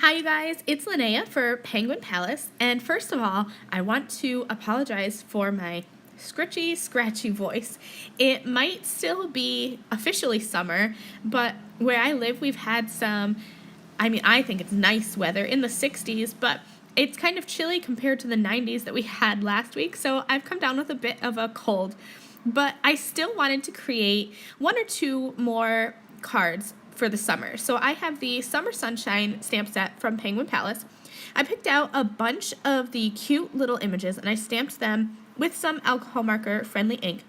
Hi you guys, it's Lynnea for Penguin Palace, and first of all, I want to apologize for my scritchy, scratchy voice. It might still be officially summer, but where I live we've had I think it's nice weather in the 60s, but it's kind of chilly compared to the 90s that we had last week, so I've come down with a bit of a cold. But I still wanted to create one or two more cards for the summer. So I have the Summer Sunshine stamp set from Penguin Palace. I picked out a bunch of the cute little images and I stamped them with some alcohol marker friendly ink.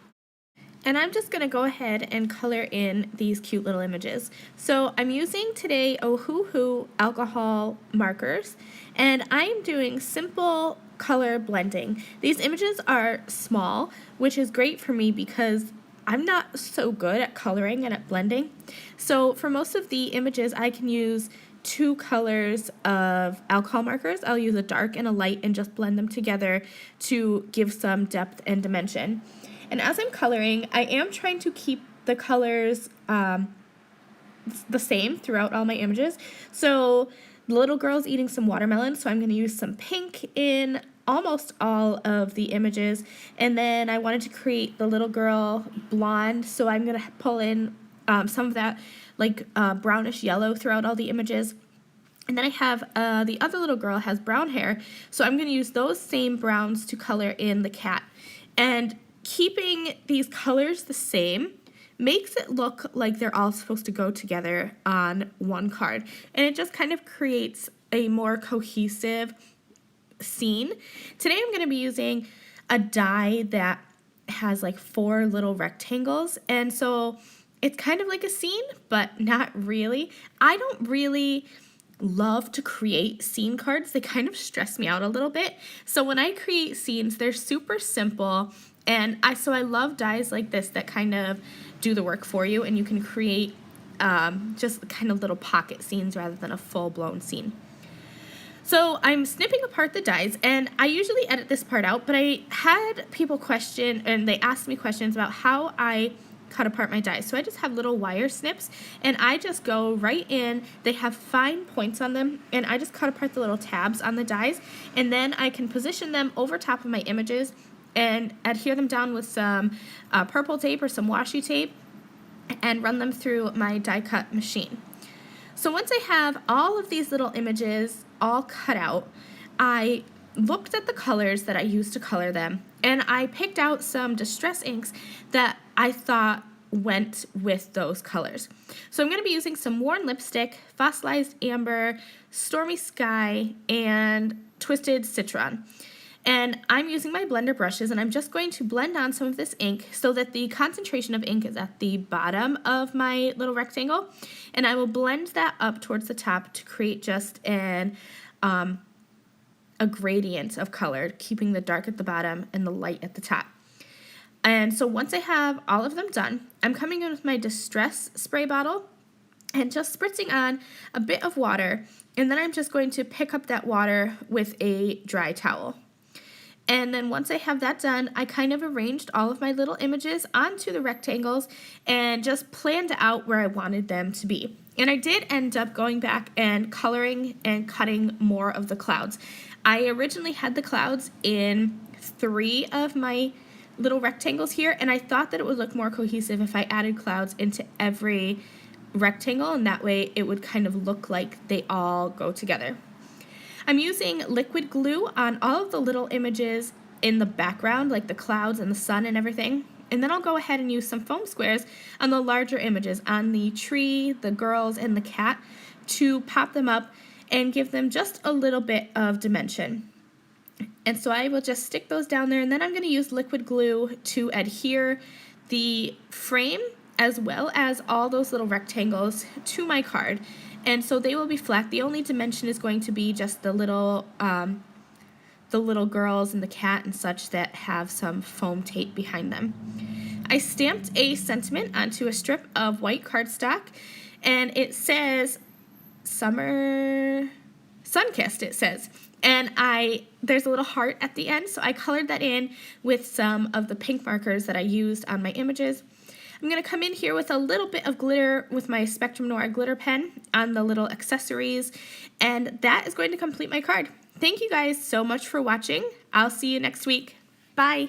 And I'm just going to go ahead and color in these cute little images. So I'm using today Ohuhu alcohol markers, and I'm doing simple color blending. These images are small, which is great for me because I'm not so good at coloring and at blending. So for most of the images, I can use two colors of alcohol markers. I'll use a dark and a light and just blend them together to give some depth and dimension. And as I'm coloring, I am trying to keep the colors the same throughout all my images. So the little girl's eating some watermelon, so I'm going to use some pink in almost all of the images. And then I wanted to create the little girl blonde, so I'm going to pull in some of that brownish yellow throughout all the images. And then I have the other little girl has brown hair, so I'm going to use those same browns to color in the cat. And keeping these colors the same makes it look like they're all supposed to go together on one card. And it just kind of creates a more cohesive scene. Today I'm going to be using a die that has like 4 little rectangles, and so it's kind of like a scene, but not really. I don't really love to create scene cards. They kind of stress me out a little bit. So when I create scenes, they're super simple, and I love dies like this that kind of do the work for you, and you can create just kind of little pocket scenes rather than a full-blown scene. So I'm snipping apart the dies, and I usually edit this part out, but I had people question, and they asked me questions about how I cut apart my dies. So I just have little wire snips, and I just go right in. They have fine points on them, and I just cut apart the little tabs on the dies, and then I can position them over top of my images and adhere them down with some purple tape or some washi tape and run them through my die cut machine. So once I have all of these little images all cut out, I looked at the colors that I used to color them, and I picked out some distress inks that I thought went with those colors. So I'm going to be using some worn lipstick, fossilized amber, stormy sky, and twisted citron. And I'm using my blender brushes, and I'm just going to blend on some of this ink so that the concentration of ink is at the bottom of my little rectangle. And I will blend that up towards the top to create just a gradient of color, keeping the dark at the bottom and the light at the top. And so once I have all of them done, I'm coming in with my Distress spray bottle and just spritzing on a bit of water. And then I'm just going to pick up that water with a dry towel. And then once I have that done, I kind of arranged all of my little images onto the rectangles and just planned out where I wanted them to be. And I did end up going back and coloring and cutting more of the clouds. I originally had the clouds in 3 of my little rectangles here, and I thought that it would look more cohesive if I added clouds into every rectangle, and that way it would kind of look like they all go together. I'm using liquid glue on all of the little images in the background, like the clouds and the sun and everything. And then I'll go ahead and use some foam squares on the larger images, on the tree, the girls, and the cat, to pop them up and give them just a little bit of dimension. And so I will just stick those down there, and then I'm going to use liquid glue to adhere the frame as well as all those little rectangles to my card. And so they will be flat. The only dimension is going to be just the little girls and the cat and such that have some foam tape behind them. I stamped a sentiment onto a strip of white cardstock, and it says Summer Sunkissed, it says. And there's a little heart at the end, so I colored that in with some of the pink markers that I used on my images. I'm going to come in here with a little bit of glitter with my Spectrum Noir glitter pen on the little accessories, and that is going to complete my card. Thank you guys so much for watching. I'll see you next week. Bye!